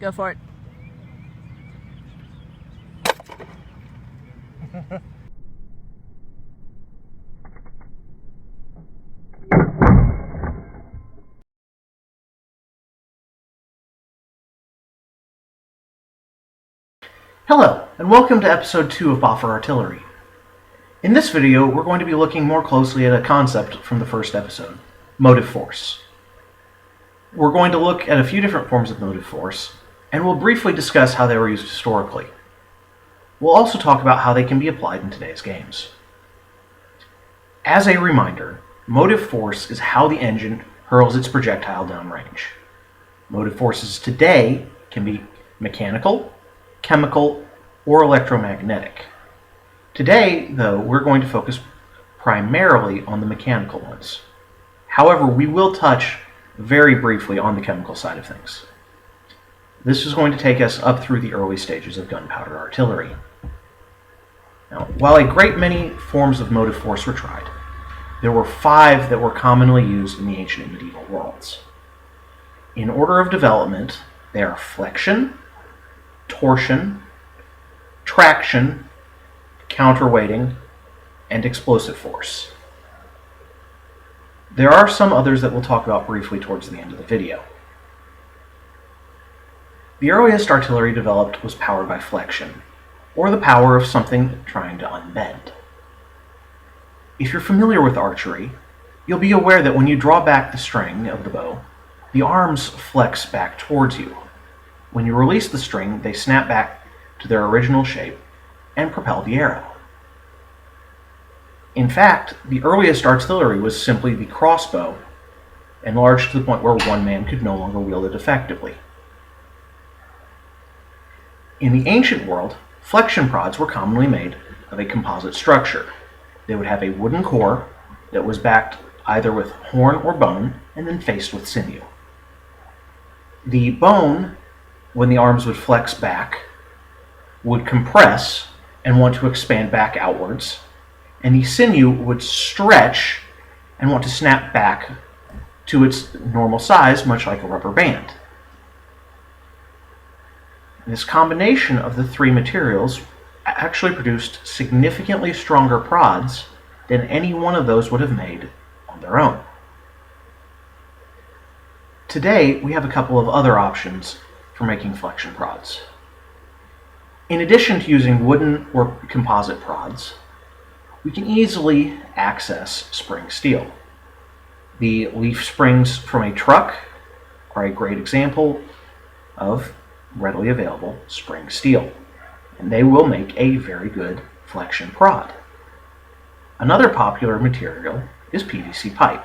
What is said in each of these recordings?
Go for it. Hello, and welcome to episode 2 of Boffer Artillery. In this video, we're going to be looking more closely at a concept from the first episode, motive force. We're going to look at a few different forms of motive force, and we'll briefly discuss how they were used historically. We'll also talk about how they can be applied in today's games. As a reminder, motive force is how the engine hurls its projectile downrange. Motive forces today can be mechanical, chemical, or electromagnetic. Today, though, we're going to focus primarily on the mechanical ones. However, we will touch very briefly on the chemical side of things. This is going to take us up through the early stages of gunpowder artillery. Now, while a great many forms of motive force were tried, there were 5 that were commonly used in the ancient and medieval worlds. In order of development, they are flexion, torsion, traction, counterweighting, and explosive force. There are some others that we'll talk about briefly towards the end of the video. The earliest artillery developed was powered by flexion, or the power of something trying to unbend. If you're familiar with archery, you'll be aware that when you draw back the string of the bow, the arms flex back towards you. When you release the string, they snap back to their original shape and propel the arrow. In fact, the earliest artillery was simply the crossbow, enlarged to the point where one man could no longer wield it effectively. In the ancient world, flexion prods were commonly made of a composite structure. They would have a wooden core that was backed either with horn or bone and then faced with sinew. The bone, when the arms would flex back, would compress and want to expand back outwards, and the sinew would stretch and want to snap back to its normal size, much like a rubber band. This combination of the 3 materials actually produced significantly stronger prods than any one of those would have made on their own. Today, we have a couple of other options for making flexion prods. In addition to using wooden or composite prods, we can easily access spring steel. The leaf springs from a truck are a great example of readily available spring steel, and they will make a very good flexion prod. Another popular material is PVC pipe.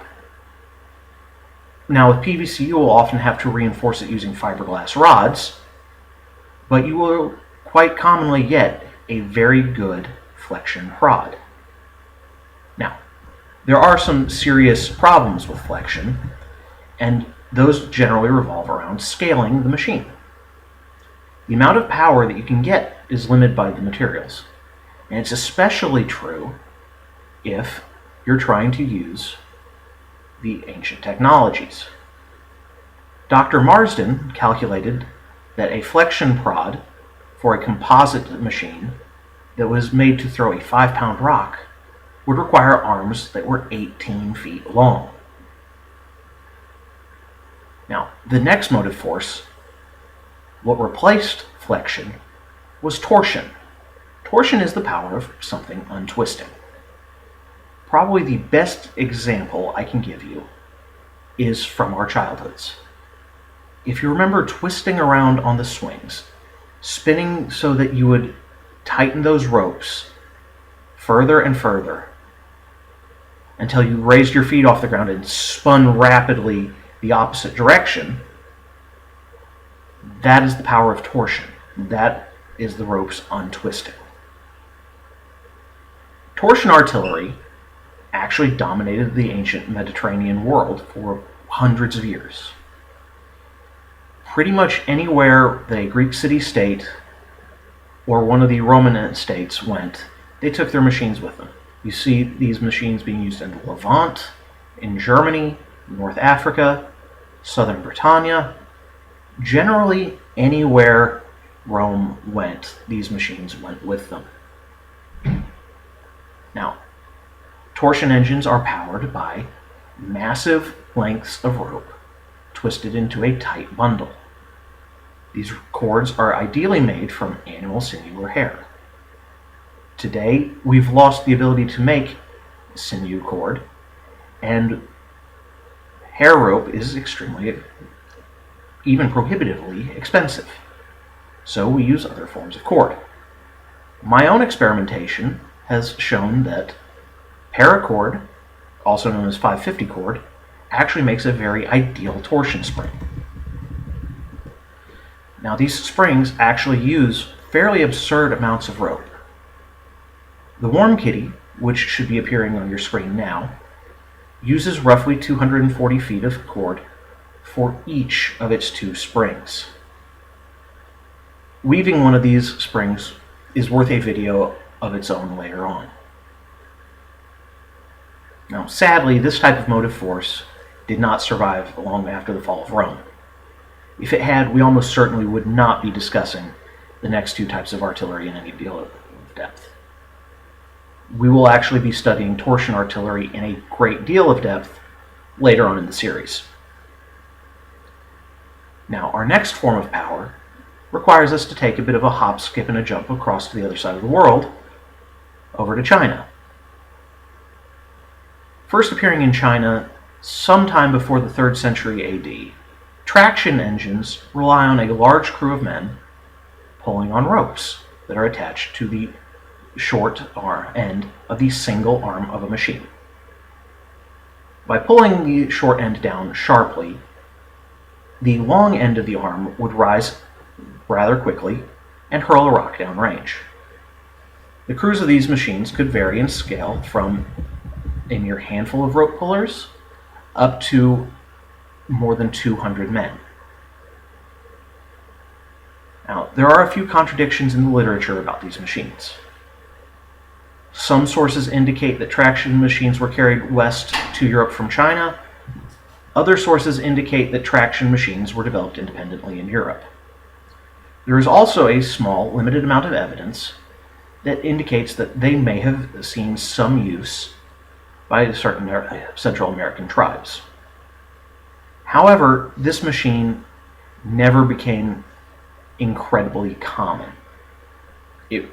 Now with PVC, you will often have to reinforce it using fiberglass rods, but you will quite commonly get a very good flexion prod. Now, there are some serious problems with flexion, and those generally revolve around scaling the machine. The amount of power that you can get is limited by the materials, and it's especially true if you're trying to use the ancient technologies. Dr. Marsden calculated that a flexion prod for a composite machine that was made to throw a 5-pound rock would require arms that were 18 feet long. Now, the next motive force, what replaced flexion, was torsion. Torsion is the power of something untwisting. Probably the best example I can give you is from our childhoods. If you remember twisting around on the swings, spinning so that you would tighten those ropes further and further until you raised your feet off the ground and spun rapidly the opposite direction, that is the power of torsion. That is the ropes untwisting. Torsion artillery actually dominated the ancient Mediterranean world for hundreds of years. Pretty much anywhere that a Greek city-state or one of the Roman states went, they took their machines with them. You see these machines being used in the Levant, in Germany, North Africa, southern Britannia, Generally, anywhere Rome went, these machines went with them. Now, torsion engines are powered by massive lengths of rope twisted into a tight bundle. These cords are ideally made from animal sinew or hair. Today, we've lost the ability to make sinew cord, and hair rope is extremely, even prohibitively expensive. So we use other forms of cord. My own experimentation has shown that paracord, also known as 550 cord, actually makes a very ideal torsion spring. Now, these springs actually use fairly absurd amounts of rope. The Warm Kitty, which should be appearing on your screen now, uses roughly 240 feet of cord for each of its 2 springs. Weaving one of these springs is worth a video of its own later on. Now, sadly, this type of motive force did not survive long after the fall of Rome. If it had, we almost certainly would not be discussing the next 2 types of artillery in any deal of depth. We will actually be studying torsion artillery in a great deal of depth later on in the series. Now, our next form of power requires us to take a bit of a hop, skip, and a jump across to the other side of the world, over to China. First appearing in China sometime before the 3rd century AD, traction engines rely on a large crew of men pulling on ropes that are attached to the short end of the single arm of a machine. By pulling the short end down sharply, the long end of the arm would rise rather quickly and hurl a rock down range. The crews of these machines could vary in scale from a mere handful of rope pullers up to more than 200 men. Now, there are a few contradictions in the literature about these machines. Some sources indicate that traction machines were carried west to Europe from China. Other sources indicate that traction machines were developed independently in Europe. There is also a small, limited amount of evidence that indicates that they may have seen some use by certain Central American tribes. However, this machine never became incredibly common. It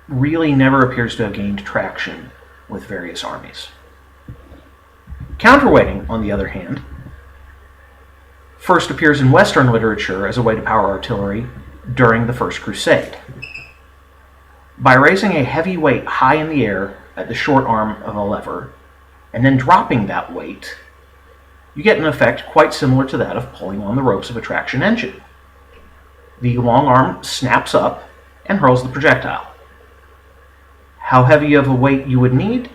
really never appears to have gained traction with various armies. Counterweighting, on the other hand, first appears in Western literature as a way to power artillery during the First Crusade. By raising a heavy weight high in the air at the short arm of a lever, and then dropping that weight, you get an effect quite similar to that of pulling on the ropes of a traction engine. The long arm snaps up and hurls the projectile. How heavy of a weight you would need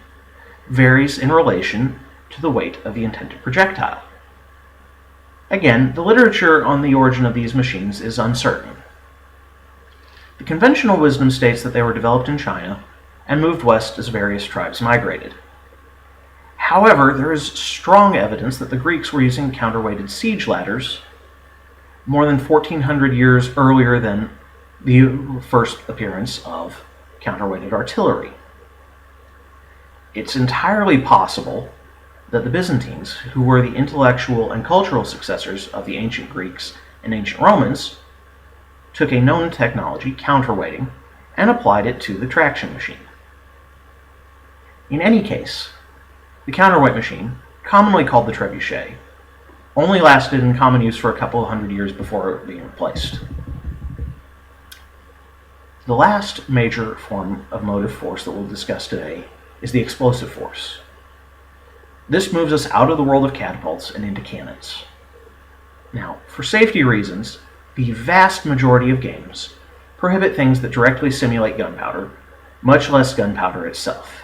varies in relation to the weight of the intended projectile. Again, the literature on the origin of these machines is uncertain. The conventional wisdom states that they were developed in China and moved west as various tribes migrated. However, there is strong evidence that the Greeks were using counterweighted siege ladders more than 1400 years earlier than the first appearance of counterweighted artillery. It's entirely possible that the Byzantines, who were the intellectual and cultural successors of the ancient Greeks and ancient Romans, took a known technology, counterweighting, and applied it to the traction machine. In any case, the counterweight machine, commonly called the trebuchet, only lasted in common use for a couple of hundred years before being replaced. The last major form of motive force that we'll discuss today is the explosive force. This moves us out of the world of catapults and into cannons. Now, for safety reasons, the vast majority of games prohibit things that directly simulate gunpowder, much less gunpowder itself.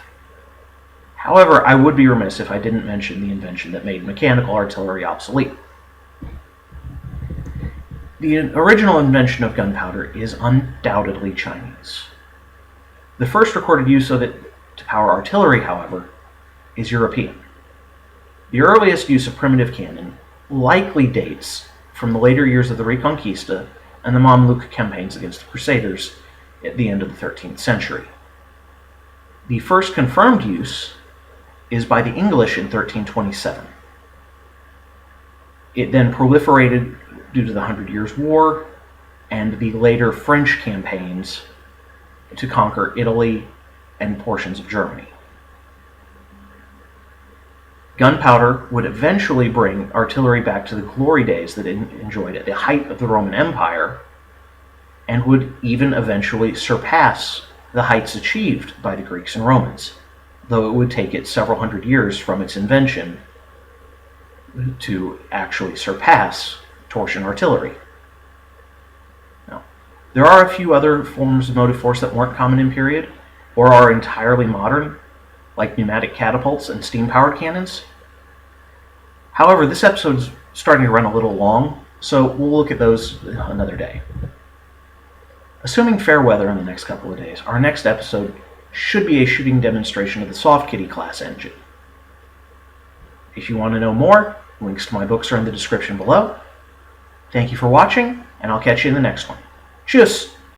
However, I would be remiss if I didn't mention the invention that made mechanical artillery obsolete. The original invention of gunpowder is undoubtedly Chinese. The first recorded use of it to power artillery, however, is European. The earliest use of primitive cannon likely dates from the later years of the Reconquista and the Mamluk campaigns against the Crusaders at the end of the 13th century. The first confirmed use is by the English in 1327. It then proliferated due to the Hundred Years' War and the later French campaigns to conquer Italy and portions of Germany. Gunpowder would eventually bring artillery back to the glory days that it enjoyed at the height of the Roman Empire, and would even eventually surpass the heights achieved by the Greeks and Romans, though it would take it several hundred years from its invention to actually surpass torsion artillery. Now, there are a few other forms of motive force that weren't common in period, or are entirely modern, like pneumatic catapults and steam-powered cannons. However, this episode's starting to run a little long, so we'll look at those another day. Assuming fair weather in the next couple of days, our next episode should be a shooting demonstration of the Soft Kitty class engine. If you want to know more, links to my books are in the description below. Thank you for watching, and I'll catch you in the next one. Tschüss!